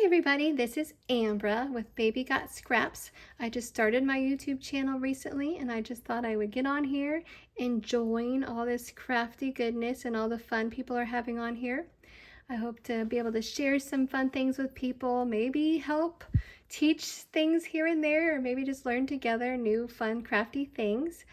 everybody, this is Ambra with Baby Got Scraps. I just started my YouTube channel recently and I just thought I would get on here and join all this crafty goodness and all the fun people are having on here. I hope to be able to share some fun things with people, maybe help teach things here and there, or maybe just learn together new fun crafty things.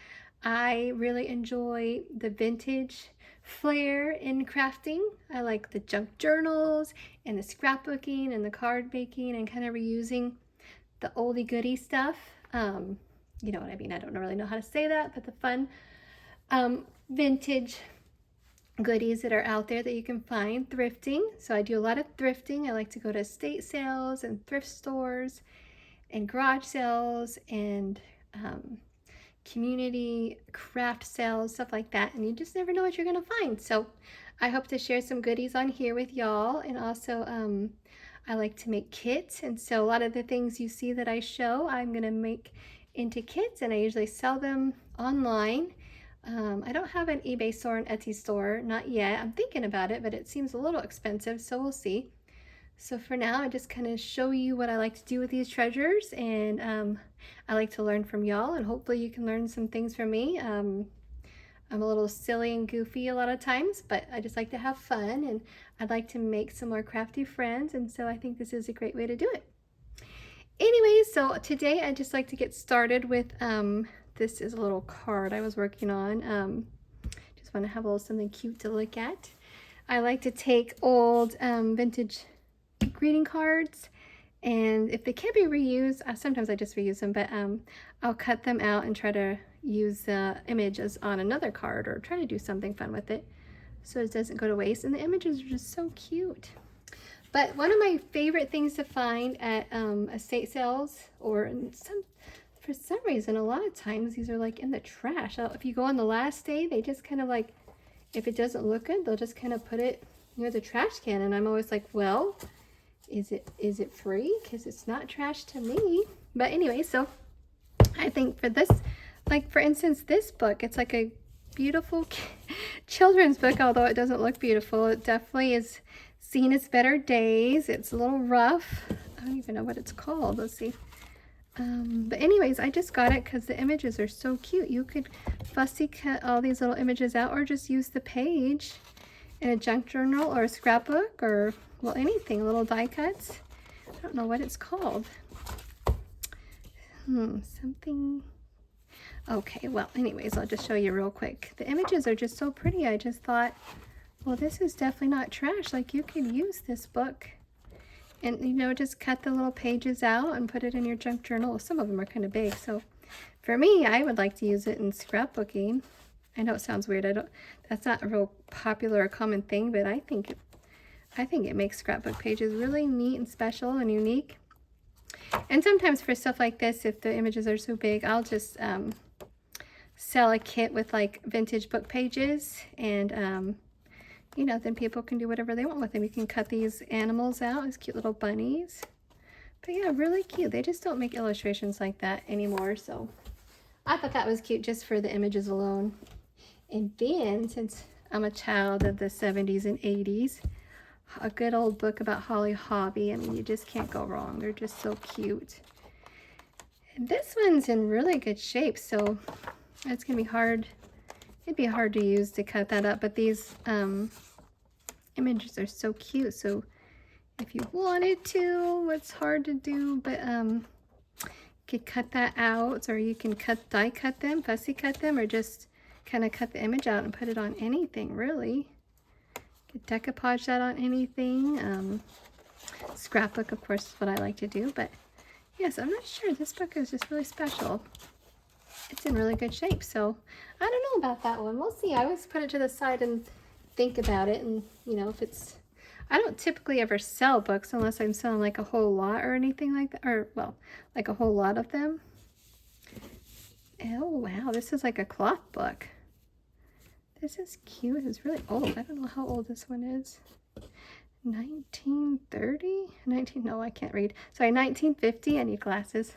I really enjoy the vintage flair in crafting. I like the junk journals and the scrapbooking and the card making and kind of reusing the oldie goodie stuff. You know what I mean? I don't really know how to say that, but the fun vintage goodies that are out there that you can find thrifting. So I do a lot of thrifting. I like to go to estate sales and thrift stores and garage sales and community craft sales, stuff like that, and you just never know what you're gonna find. So I hope to share some goodies on here with y'all. And also I like to make kits, and so a lot of the things you see that I show I'm gonna make into kits, and I usually sell them online. I don't have an eBay store, an Etsy store, not yet. I'm thinking about it, but it seems a little expensive, so we'll see. So for now, I just kind of show you what I like to do with these treasures, and I like to learn from y'all, and hopefully you can learn some things from me. I'm a little silly and goofy a lot of times, but I just like to have fun, and I'd like to make some more crafty friends, and so I think this is a great way to do it. Anyway, so today I'd just like to get started with, this is a little card I was working on. Just want to have a little something cute to look at. I like to take old vintage greeting cards, and if they can't be reused, sometimes I just reuse them, but I'll cut them out and try to use the images on another card or try to do something fun with it so it doesn't go to waste. And the images are just so cute. But one of my favorite things to find at estate sales, or for some reason, a lot of times these are like in the trash. If you go on the last day, they just kind of like, if it doesn't look good, they'll just kind of put it near the trash can. And I'm always like, well, is it free? Because it's not trash to me. But anyway, so I think for this, like for instance, this book, it's like a beautiful children's book, although it doesn't look beautiful. It definitely is seen its better days. It's a little rough. I don't even know what it's called. Let's see. But anyways, I just got it because the images are so cute. You could fussy cut all these little images out, or just use the page in a junk journal or a scrapbook, or well, anything, little die cuts. I don't know what it's called. Something. Okay, well, anyways, I'll just show you real quick. The images are just so pretty. I just thought, well, this is definitely not trash. Like, you could use this book and, you know, just cut the little pages out and put it in your junk journal. Some of them are kind of big, so for me, I would like to use it in scrapbooking. I know it sounds weird. That's not a real popular or common thing, but I think it makes scrapbook pages really neat and special and unique. And sometimes for stuff like this, if the images are so big, I'll just sell a kit with like vintage book pages, and you know, then people can do whatever they want with them. You can cut these animals out as cute little bunnies. But yeah, really cute. They just don't make illustrations like that anymore, so I thought that was cute just for the images alone. And then, since I'm a child of the 70s and 80s, a good old book about Holly Hobbie. I mean, you just can't go wrong. They're just so cute. And this one's in really good shape, so it's gonna be hard. It'd be hard to use to cut that up, but these images are so cute. So if you wanted to, it's hard to do, but you could cut that out, or you can die cut them, fussy cut them, or just kind of cut the image out and put it on anything, really. You could decoupage that on anything. Scrapbook, of course, is what I like to do, but yes, I'm not sure. This book is just really special. It's in really good shape, so I don't know about that one. We'll see. I always put it to the side and think about it, and you know, if it's, I don't typically ever sell books unless I'm selling like a whole lot or anything like that, or well, like a whole lot of them. Oh wow, this is like a cloth book. This is cute. It's really old. I don't know how old this one is. 1930? No, I can't read. Sorry, 1950. I need glasses.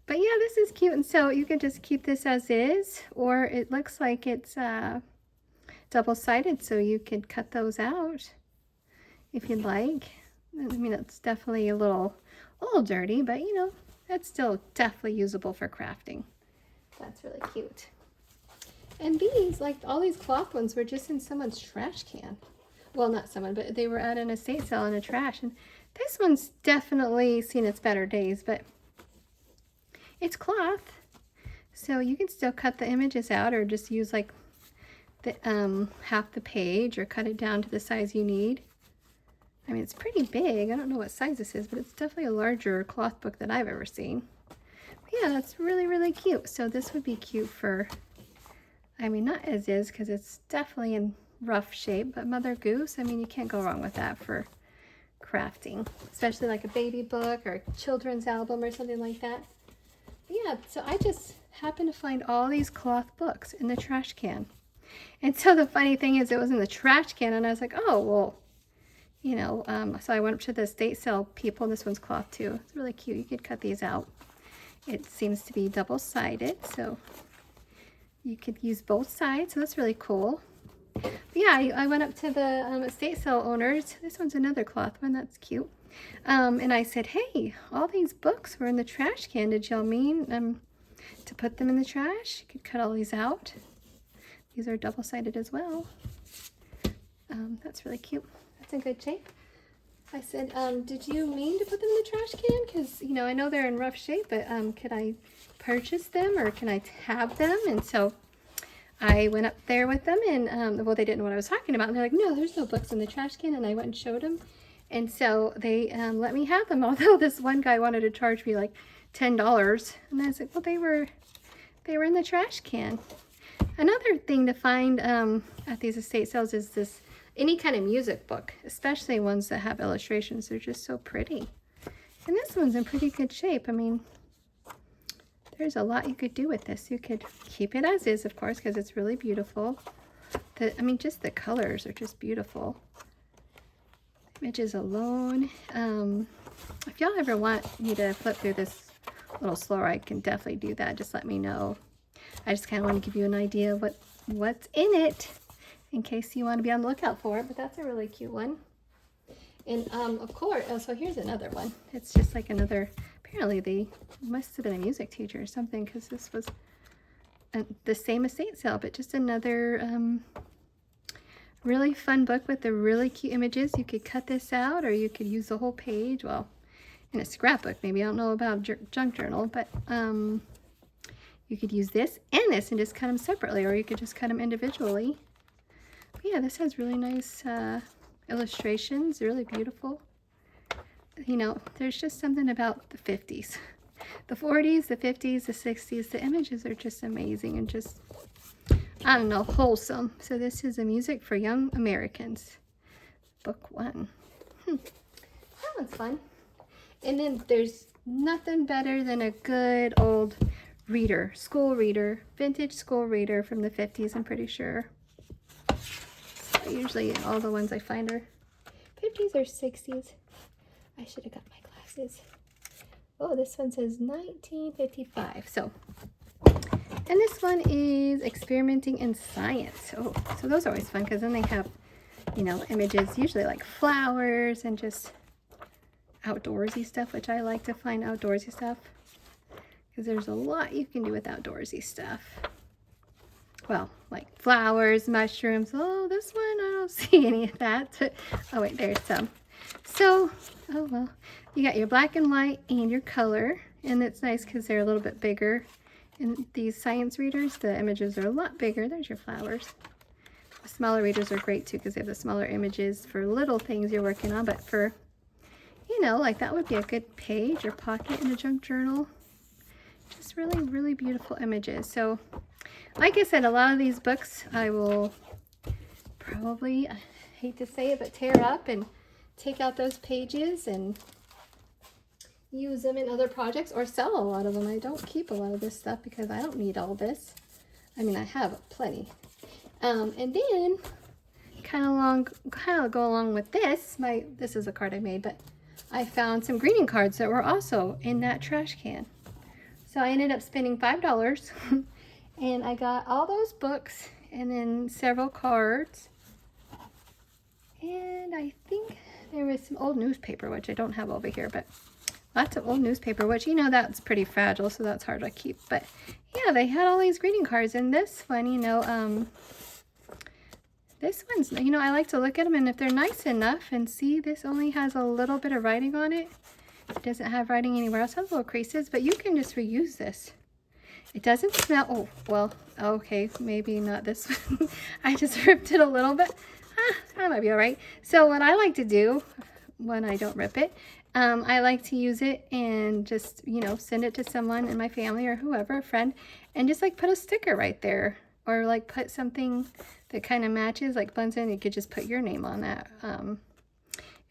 But yeah, this is cute. And so you can just keep this as is, or it looks like it's double-sided, so you could cut those out if you'd like. I mean, it's definitely a little dirty, but you know, that's still definitely usable for crafting. That's really cute. And these, like all these cloth ones, were just in someone's trash can. Well, not someone, but they were at an estate sale in a trash. And this one's definitely seen its better days, but it's cloth. So you can still cut the images out or just use like the half the page or cut it down to the size you need. I mean, it's pretty big. I don't know what size this is, but it's definitely a larger cloth book than I've ever seen. But yeah, that's really, really cute. So this would be cute for, I mean, not as is because it's definitely in rough shape, but Mother Goose, I mean, you can't go wrong with that for crafting, especially like a baby book or a children's album or something like that. But yeah, so I just happened to find all these cloth books in the trash can. And so the funny thing is it was in the trash can and I was like, oh, well, you know, so I went up to the estate sale people, and this one's cloth too. It's really cute. You could cut these out. It seems to be double-sided, so you could use both sides, so that's really cool. But yeah, I went up to the estate sale owners. This one's another cloth one. That's cute. And I said, hey, all these books were in the trash can. Did y'all mean to put them in the trash? You could cut all these out. These are double-sided as well. That's really cute. That's in good shape. I said, did you mean to put them in the trash can? Because, you know, I know they're in rough shape, but could I purchase them or can I have them? And so I went up there with them and, well, they didn't know what I was talking about. And they're like, no, there's no books in the trash can. And I went and showed them. And so they let me have them, although this one guy wanted to charge me like $10. And I was like, well, they were in the trash can. Another thing to find at these estate sales is this, any kind of music book, especially ones that have illustrations. They're just so pretty. And this one's in pretty good shape. I mean, there's a lot you could do with this. You could keep it as is, of course, because it's really beautiful. I mean, just the colors are just beautiful. Images alone. If y'all ever want me to flip through this a little slower, I can definitely do that. Just let me know. I just kind of want to give you an idea of what's in it in case you want to be on the lookout for it. But that's a really cute one. And of course, oh, so here's another one. It's just like another, apparently they must have been a music teacher or something, because this was the same estate sale, but just another really fun book with the really cute images. You could cut this out or you could use the whole page. Well, in a scrapbook maybe. I don't know about junk journal, but you could use this and this and just cut them separately, or you could just cut them individually. But yeah, this has really nice illustrations, really beautiful. You know, there's just something about the 50s. The 40s, the 50s, the 60s, the images are just amazing and just, I don't know, wholesome. So this is a music for young Americans. Book 1. That one's fun. And then there's nothing better than a good old reader, school reader, vintage school reader from the 50s, I'm pretty sure. So usually all the ones I find are 50s or 60s. I should have got my glasses. Oh, this one says 1955. So, and this one is experimenting in science. Oh, so those are always fun because then they have, you know, images, usually like flowers and just outdoorsy stuff, which I like to find outdoorsy stuff because there's a lot you can do with outdoorsy stuff. Well, like flowers, mushrooms. Oh, this one, I don't see any of that. Oh, wait, there's some. So, oh, well, you got your black and white and your color, and it's nice because they're a little bit bigger. In these science readers, the images are a lot bigger. There's your flowers. The smaller readers are great too because they have the smaller images for little things you're working on, but for, you know, like that would be a good page or pocket in a junk journal. Just really, really beautiful images. So, like I said, a lot of these books I will probably, I hate to say it, but tear up and take out those pages and use them in other projects or sell a lot of them. I don't keep a lot of this stuff because I don't need all this. I mean, I have plenty. And then kind of go along with this. This is a card I made, but I found some greeting cards that were also in that trash can. So I ended up spending $5 and I got all those books and then several cards. And I think There was some old newspaper, which I don't have over here, but lots of old newspaper, which, you know, that's pretty fragile, so that's hard to keep. But yeah, they had all these greeting cards, and this one, you know, this one's, you know, I like to look at them, and if they're nice enough, and see, this only has a little bit of writing on it. It doesn't have writing anywhere else. It has little creases, but you can just reuse this. It doesn't smell, oh, well, okay, maybe not this one. I just ripped it a little bit. That might be all right. So what I like to do when I don't rip it, I like to use it and just, you know, send it to someone in my family or whoever, a friend, and just like put a sticker right there, or like put something that kind of matches, like blends in. You could just put your name on that.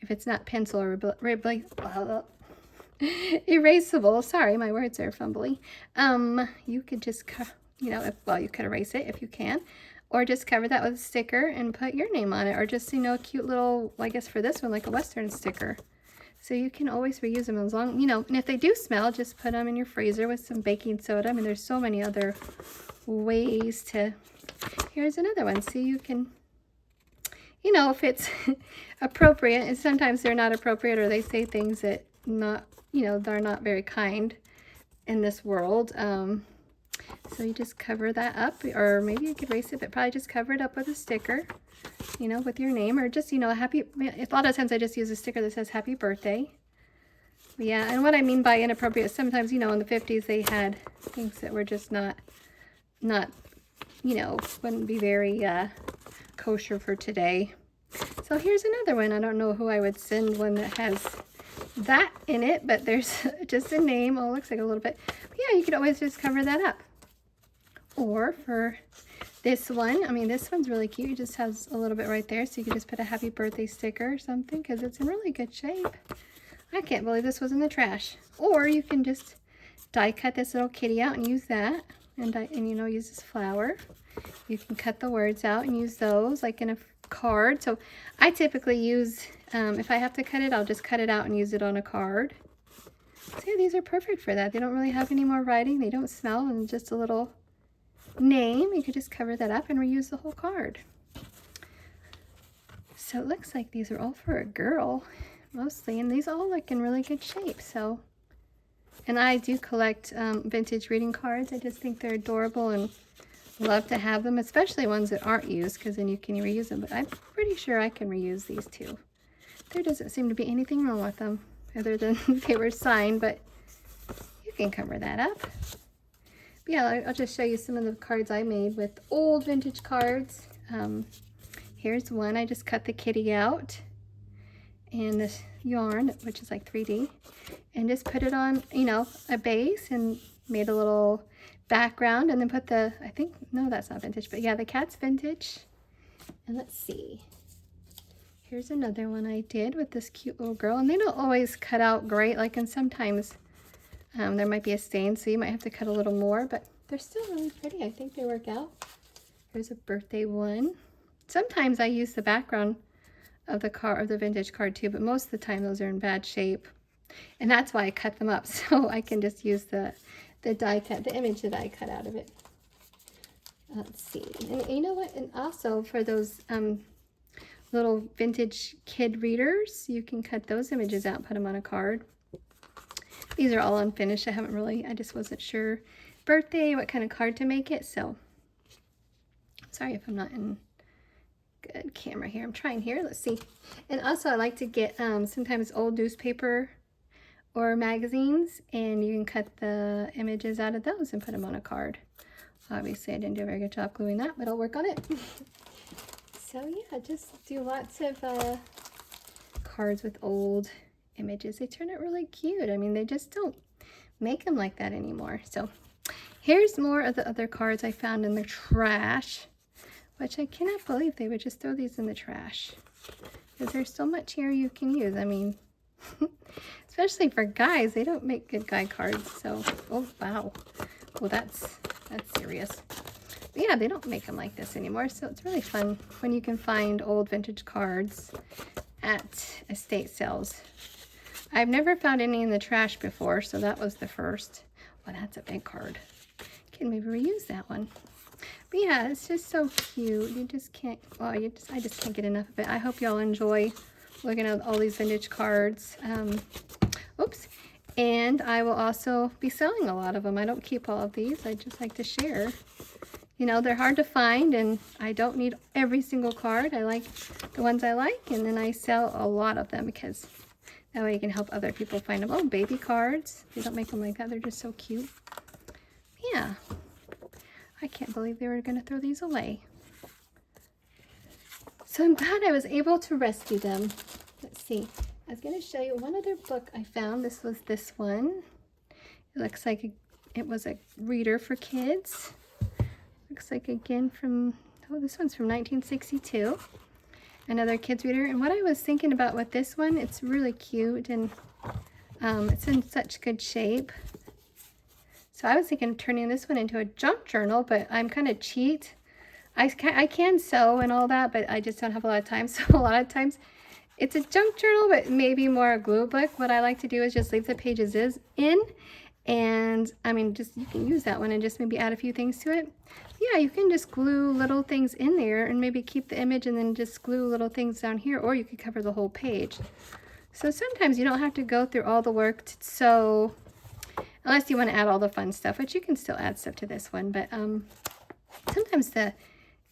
If it's not pencil or erasable, sorry, my words are fumbly. You could just, you know, well, you could erase it if you can. Or just cover that with a sticker and put your name on it. Or just, you know, a cute little, I guess for this one, like a Western sticker. So you can always reuse them as long, you know, and if they do smell, just put them in your freezer with some baking soda. I mean, there's so many other ways to, here's another one. So you can, you know, if it's appropriate, and sometimes they're not appropriate, or they say things that not, you know, they're not very kind in this world. So you just cover that up, or maybe you could erase it, but probably just cover it up with a sticker, you know, with your name, or just, you know, a lot of times I just use a sticker that says happy birthday. Yeah, and what I mean by inappropriate, sometimes, you know, in the 50s they had things that were just not, you know, wouldn't be very kosher for today. So here's another one. I don't know who I would send one that has that in it, but there's just a name. Oh, it looks like a little bit. But yeah, you could always just cover that up. Or for this one, I mean, this one's really cute. It just has a little bit right there, so you can just put a happy birthday sticker or something, because it's in really good shape. I can't believe this was in the trash. Or you can just die cut this little kitty out and use that, and you know, use this flower. You can cut the words out and use those like in a card. So I typically use, if I have to cut it, I'll just cut it out and use it on a card. So yeah, these are perfect for that. They don't really have any more writing. They don't smell, and just a little name. You could just cover that up and reuse the whole card. So it looks like these are all for a girl mostly, and these all look in really good shape. So, and I do collect vintage greeting cards. I just think they're adorable and love to have them, especially ones that aren't used, because then you can reuse them. But I'm pretty sure I can reuse these too. There doesn't seem to be anything wrong with them other than they were signed, but you can cover that up. But yeah, I'll just show you some of the cards I made with old vintage cards. Here's one. I just cut the kitty out and this yarn, which is like 3D, and just put it on, you know, a base, and made a little background, and then put the, I think, no, that's not vintage, but yeah, the cat's vintage. And let's see, here's another one I did with this cute little girl, and they don't always cut out great, like, and sometimes there might be a stain, so you might have to cut a little more, but they're still really pretty. I think they work out. Here's a birthday one. Sometimes I use the background of the vintage card too, but most of the time those are in bad shape, and that's why I cut them up, so I can just use the die cut, the image that I cut out of it. Let's see, and you know what, and also for those little vintage kid readers, you can cut those images out and put them on a card. These are all unfinished. I just wasn't sure birthday, what kind of card to make it, so sorry if I'm not in good camera here. I'm trying here. Let's see. And also I like to get sometimes old newspaper or magazines, and you can cut the images out of those and put them on a card. Obviously I didn't do a very good job gluing that, but I'll work on it. So yeah, just do lots of cards with old images. They turn out really cute. I mean, they just don't make them like that anymore. So here's more of the other cards I found in the trash, which I cannot believe they would just throw these in the trash, because there's so much here you can use. I mean, especially for guys, they don't make good guy cards. So, oh wow, well that's serious. But yeah, they don't make them like this anymore, so it's really fun when you can find old vintage cards at estate sales. I've never found any in the trash before, so that was the first. Well, that's a big card. Can maybe reuse that one. But yeah, it's just so cute. You just can't, well, I just can't get enough of it. I hope y'all enjoy looking at all these vintage cards. Oops. And I will also be selling a lot of them. I don't keep all of these. I just like to share. You know, they're hard to find, and I don't need every single card. I like the ones I like, and then I sell a lot of them because that way you can help other people find them. Oh, baby cards. They don't make them like that. They're just so cute. Yeah. I can't believe they were going to throw these away. So I'm glad I was able to rescue them. Let's see. I was going to show you one other book I found. This was this one. It looks like it was a reader for kids. Looks like, again, from, oh, this one's from 1962. Another kids reader. And what I was thinking about with this one, it's really cute, and it's in such good shape. So I was thinking of turning this one into a junk journal, but I'm kind of cheat. I can sew and all that, but I just don't have a lot of time. So a lot of times it's a junk journal, but maybe more a glue book. What I like to do is just leave the pages in. And I mean, just you can use that one and just maybe add a few things to it. Yeah, you can just glue little things in there and maybe keep the image and then just glue little things down here, or you could cover the whole page. So sometimes you don't have to go through all the work to sew, unless you want to add all the fun stuff, which you can still add stuff to this one. But sometimes the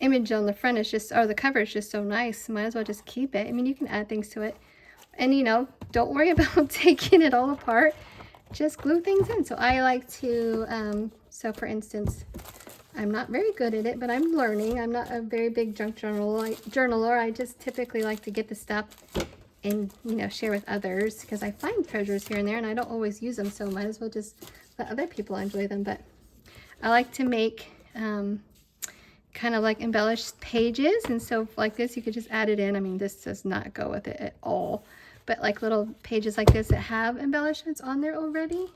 image on the front is just, or the cover is just so nice, might as well just keep it. I mean, you can add things to it. And, you know, don't worry about taking it all apart. Just glue things in. So I like to, so for instance, I'm not very good at it, but I'm learning. I'm not a very big junk journaler. I just typically like to get the stuff and, you know, share with others, because I find treasures here and there and I don't always use them, so might as well just let other people enjoy them. But I like to make kind of like embellished pages, and so like this you could just add it in. I mean, this does not go with it at all, but like little pages like this that have embellishments on there already.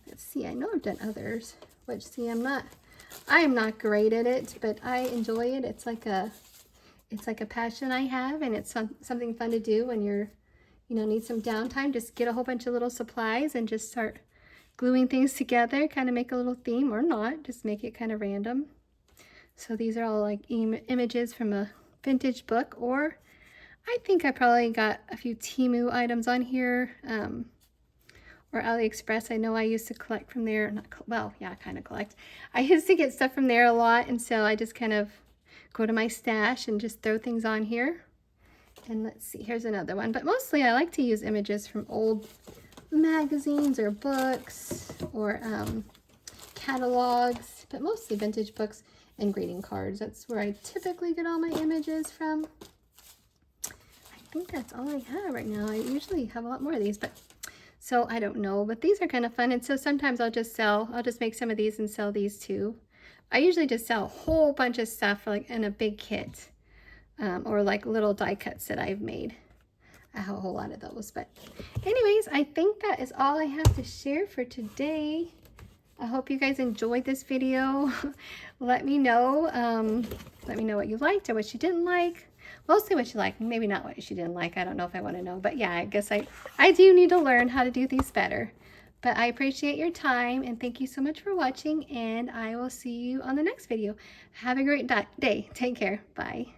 Let's see, I know I've done others, which, see, I am not great at it, but I enjoy it. It's like a passion I have, and it's something fun to do when you're, you know, need some downtime. Just get a whole bunch of little supplies and just start gluing things together, kind of make a little theme, or not, just make it kind of random. So these are all like images from a vintage book, or I think I probably got a few Temu items on here, or AliExpress. I know I used to collect from there. Well, yeah, kind of collect. I used to get stuff from there a lot, and so I just kind of go to my stash and just throw things on here. And let's see, here's another one. But mostly I like to use images from old magazines or books or catalogs, but mostly vintage books and greeting cards. That's where I typically get all my images from. I think that's all I have right now. I usually have a lot more of these, but so I don't know, but these are kind of fun. And so sometimes I'll just make some of these and sell these too. I usually just sell a whole bunch of stuff like in a big kit, or like little die cuts that I've made. I have a whole lot of those. But anyways, I think that is all I have to share for today. I hope you guys enjoyed this video. Let me know what you liked or what you didn't like. Mostly what you like, maybe not what you didn't like. I don't know if I want to know, but yeah, I guess I do need to learn how to do these better. But I appreciate your time, and thank you so much for watching, and I will see you on the next video. Have a great day. Take care. Bye.